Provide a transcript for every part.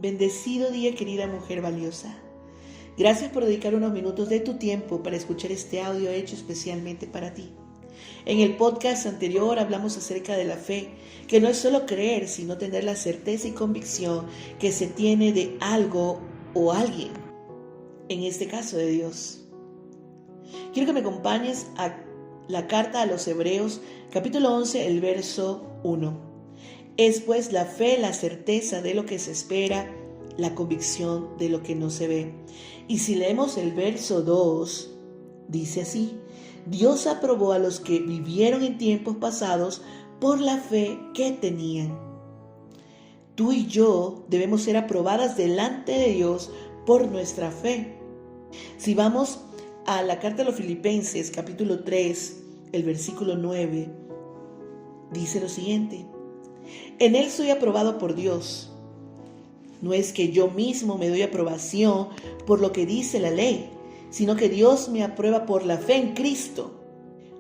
Bendecido día, querida mujer valiosa. Gracias por dedicar unos minutos de tu tiempo para escuchar este audio hecho especialmente para ti. En el podcast anterior hablamos acerca de la fe, que no es solo creer, sino tener la certeza y convicción que se tiene de algo o alguien, en este caso de Dios. Quiero que me acompañes a la carta a los Hebreos, capítulo 11, el verso 1. Es pues la fe, la certeza de lo que se espera, la convicción de lo que no se ve. Y si leemos el verso 2, dice así: Dios aprobó a los que vivieron en tiempos pasados por la fe que tenían. Tú y yo debemos ser aprobadas delante de Dios por nuestra fe. Si vamos a la carta a los Filipenses, capítulo 3, el versículo 9, dice lo siguiente: En Él soy aprobado por Dios. No es que yo mismo me doy aprobación por lo que dice la ley, sino que Dios me aprueba por la fe en Cristo.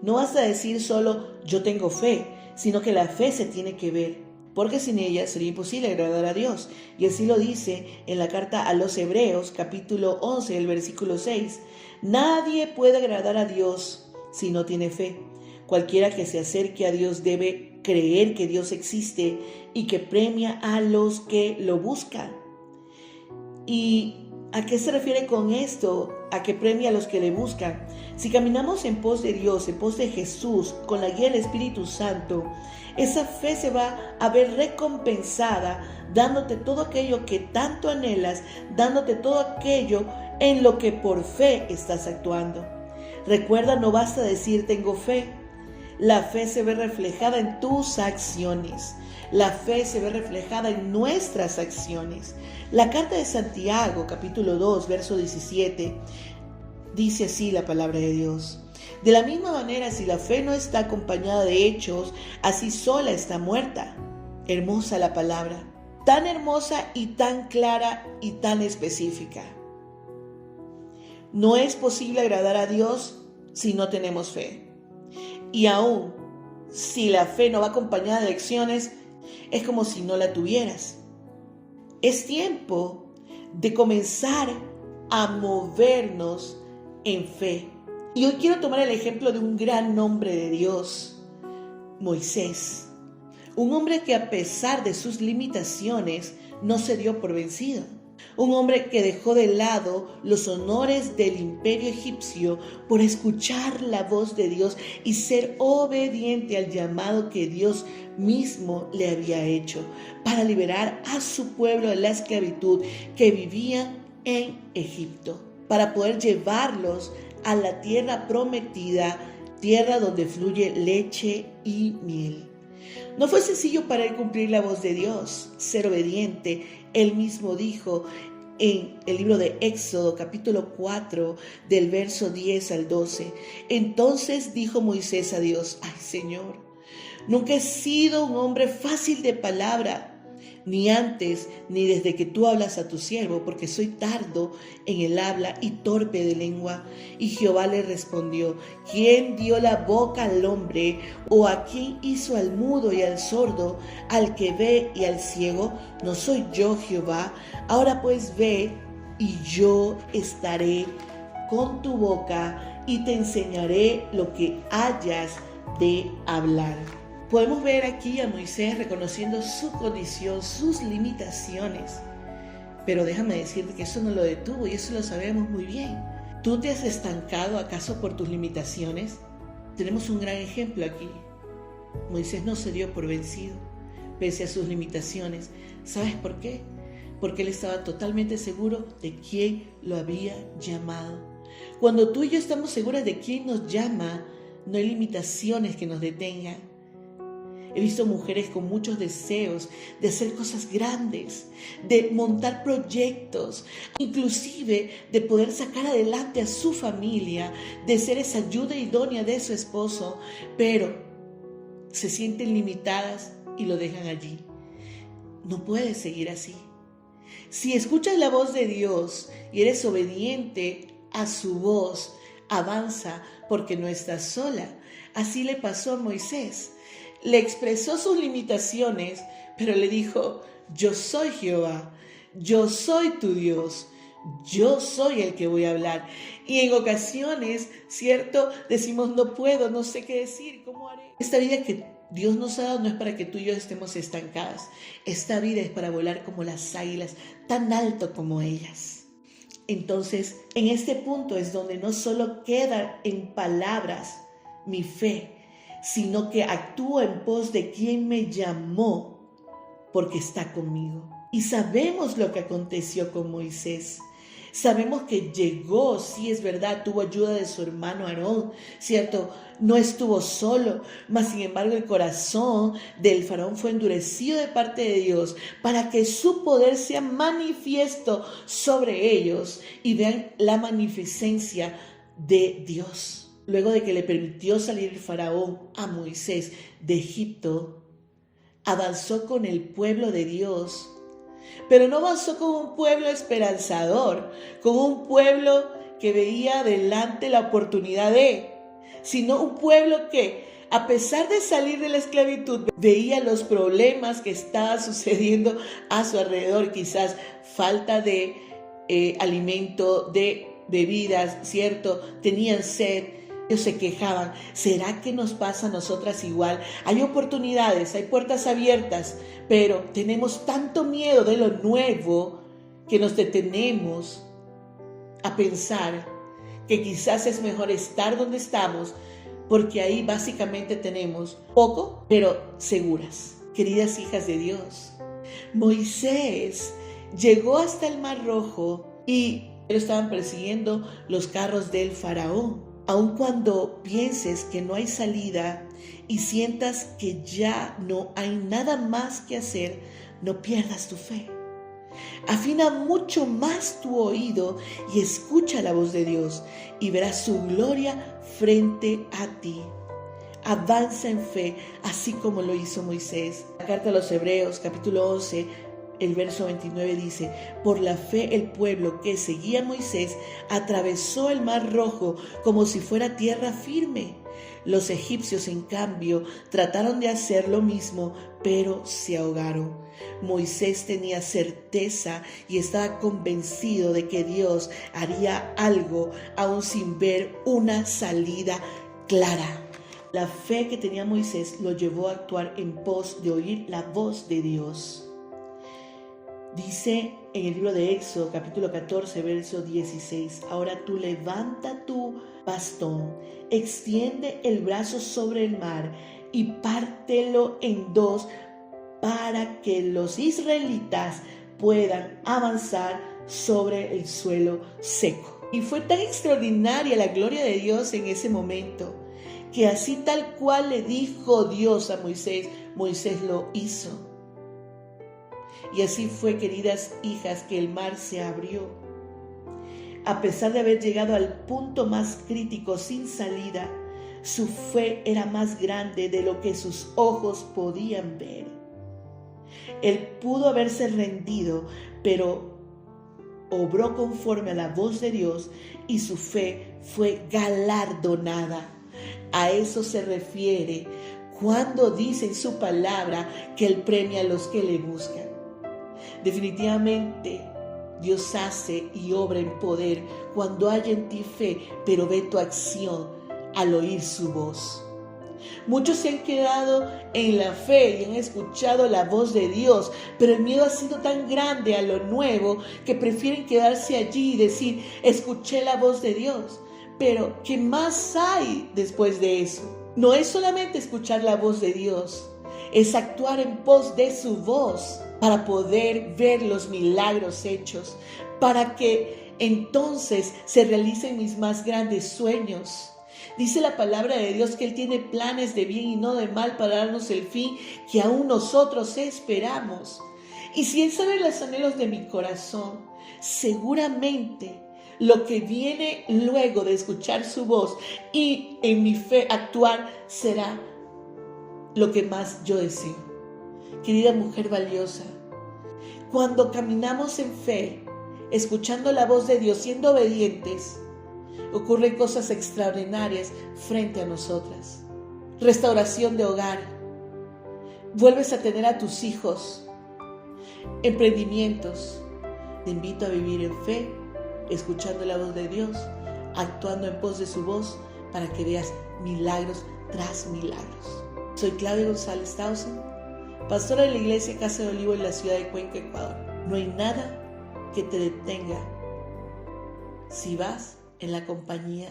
No basta decir solo yo tengo fe, sino que la fe se tiene que ver, porque sin ella sería imposible agradar a Dios. Y así lo dice en la carta a los Hebreos, capítulo 11, el versículo 6. Nadie puede agradar a Dios si no tiene fe. Cualquiera que se acerque a Dios debe creer que Dios existe y que premia a los que lo buscan. ¿Y a qué se refiere con esto? A que premia a los que le buscan. Si caminamos en pos de Dios, en pos de Jesús, con la guía del Espíritu Santo, esa fe se va a ver recompensada, dándote todo aquello que tanto anhelas, dándote todo aquello en lo que por fe estás actuando. Recuerda, no basta decir tengo fe. La fe se ve reflejada en tus acciones. La fe se ve reflejada en nuestras acciones. La carta de Santiago, capítulo 2, verso 17, dice así la palabra de Dios: De la misma manera, si la fe no está acompañada de hechos, así sola está muerta. Hermosa la palabra, tan hermosa y tan clara y tan específica. No es posible agradar a Dios si no tenemos fe. Y aún si la fe no va acompañada de acciones, es como si no la tuvieras. Es tiempo de comenzar a movernos en fe. Y hoy quiero tomar el ejemplo de un gran hombre de Dios, Moisés. Un hombre que a pesar de sus limitaciones no se dio por vencido. Un hombre que dejó de lado los honores del imperio egipcio por escuchar la voz de Dios y ser obediente al llamado que Dios mismo le había hecho para liberar a su pueblo de la esclavitud que vivía en Egipto, para poder llevarlos a la tierra prometida, tierra donde fluye leche y miel. No fue sencillo para él cumplir la voz de Dios, ser obediente. Él mismo dijo en el libro de Éxodo, capítulo 4, del verso 10 al 12. Entonces dijo Moisés a Dios: Ay, Señor, nunca he sido un hombre fácil de palabra, ni antes ni desde que tú hablas a tu siervo, porque soy tardo en el habla y torpe de lengua. Y Jehová le respondió: ¿Quién dio la boca al hombre? ¿O a quién hizo al mudo y al sordo, al que ve y al ciego? ¿No soy yo Jehová? Ahora pues ve, y yo estaré con tu boca y te enseñaré lo que hayas de hablar. Podemos ver aquí a Moisés reconociendo su condición, sus limitaciones. Pero déjame decirte que eso no lo detuvo, y eso lo sabemos muy bien. ¿Tú te has estancado acaso por tus limitaciones? Tenemos un gran ejemplo aquí. Moisés no se dio por vencido, pese a sus limitaciones. ¿Sabes por qué? Porque él estaba totalmente seguro de quién lo había llamado. Cuando tú y yo estamos seguras de quién nos llama, no hay limitaciones que nos detengan. He visto mujeres con muchos deseos de hacer cosas grandes, de montar proyectos, inclusive de poder sacar adelante a su familia, de ser esa ayuda idónea de su esposo, pero se sienten limitadas y lo dejan allí. No puedes seguir así. Si escuchas la voz de Dios y eres obediente a su voz, avanza porque no estás sola. Así le pasó a Moisés. Le expresó sus limitaciones, pero le dijo: yo soy Jehová. yo soy tu Dios. Yo soy el que voy a hablar. Y en ocasiones, ¿cierto? Decimos, no puedo, no sé qué decir, ¿cómo haré? Esta vida que Dios nos ha dado no es para que tú y yo estemos estancadas. Esta vida es para volar como las águilas, tan alto como ellas. Entonces, en este punto es donde no solo queda en palabras mi fe, sino que actúo en pos de quien me llamó porque está conmigo. Y sabemos lo que aconteció con Moisés. Sabemos que llegó, sí es verdad, tuvo ayuda de su hermano Aarón, ¿cierto? No estuvo solo, mas sin embargo el corazón del faraón fue endurecido de parte de Dios para que su poder sea manifiesto sobre ellos y vean la magnificencia de Dios. Luego de que le permitió salir el faraón a Moisés de Egipto, avanzó con el pueblo de Dios. Pero no avanzó con un pueblo esperanzador, con un pueblo que veía adelante la oportunidad sino un pueblo que, a pesar de salir de la esclavitud, veía los problemas que estaban sucediendo a su alrededor, quizás falta de alimento, de bebidas, ¿cierto? Tenían sed. Ellos se quejaban, ¿será que nos pasa a nosotras igual? Hay oportunidades, hay puertas abiertas, pero tenemos tanto miedo de lo nuevo que nos detenemos a pensar que quizás es mejor estar donde estamos, porque ahí básicamente tenemos poco, pero seguras. Queridas hijas de Dios, Moisés llegó hasta el Mar Rojo y lo estaban persiguiendo los carros del faraón. Aun cuando pienses que no hay salida y sientas que ya no hay nada más que hacer, no pierdas tu fe. Afina mucho más tu oído y escucha la voz de Dios y verás su gloria frente a ti. Avanza en fe, así como lo hizo Moisés. La carta a los Hebreos, capítulo 11, el verso 29 dice, por la fe el pueblo que seguía a Moisés atravesó el Mar Rojo como si fuera tierra firme. Los egipcios, en cambio, trataron de hacer lo mismo, pero se ahogaron. Moisés tenía certeza y estaba convencido de que Dios haría algo, aún sin ver una salida clara. La fe que tenía Moisés lo llevó a actuar en pos de oír la voz de Dios. Dice en el libro de Éxodo, capítulo 14, verso 16, ahora tú levanta tu bastón, extiende el brazo sobre el mar y pártelo en dos para que los israelitas puedan avanzar sobre el suelo seco. Y fue tan extraordinaria la gloria de Dios en ese momento, que así tal cual le dijo Dios a Moisés, Moisés lo hizo. Y así fue, queridas hijas, que el mar se abrió. A pesar de haber llegado al punto más crítico sin salida, su fe era más grande de lo que sus ojos podían ver. Él pudo haberse rendido, pero obró conforme a la voz de Dios y su fe fue galardonada. A eso se refiere cuando dice en su palabra que Él premia a los que le buscan. Definitivamente Dios hace y obra en poder cuando hay en ti fe, pero ve tu acción al oír su voz. Muchos se han quedado en la fe y han escuchado la voz de Dios, pero el miedo ha sido tan grande a lo nuevo que prefieren quedarse allí y decir, escuché la voz de Dios. Pero, ¿qué más hay después de eso? No es solamente escuchar la voz de Dios, es actuar en pos de su voz para poder ver los milagros hechos, para que entonces se realicen mis más grandes sueños. Dice la palabra de Dios que Él tiene planes de bien y no de mal para darnos el fin que aún nosotros esperamos. Y si Él sabe los anhelos de mi corazón, seguramente lo que viene luego de escuchar su voz y en mi fe actuar será lo que más yo deseo. Querida mujer valiosa, cuando caminamos en fe, escuchando la voz de Dios, siendo obedientes, ocurren cosas extraordinarias frente a nosotras. Restauración de hogar, vuelves a tener a tus hijos, emprendimientos, Te invito a vivir en fe, escuchando la voz de Dios, actuando en pos de su voz para que veas milagros tras milagros. Soy Claudia González Tausen, pastora de la Iglesia Casa de Olivo en la ciudad de Cuenca, Ecuador. No hay nada que te detenga si vas en la compañía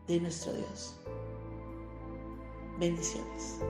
de nuestro Dios. Bendiciones.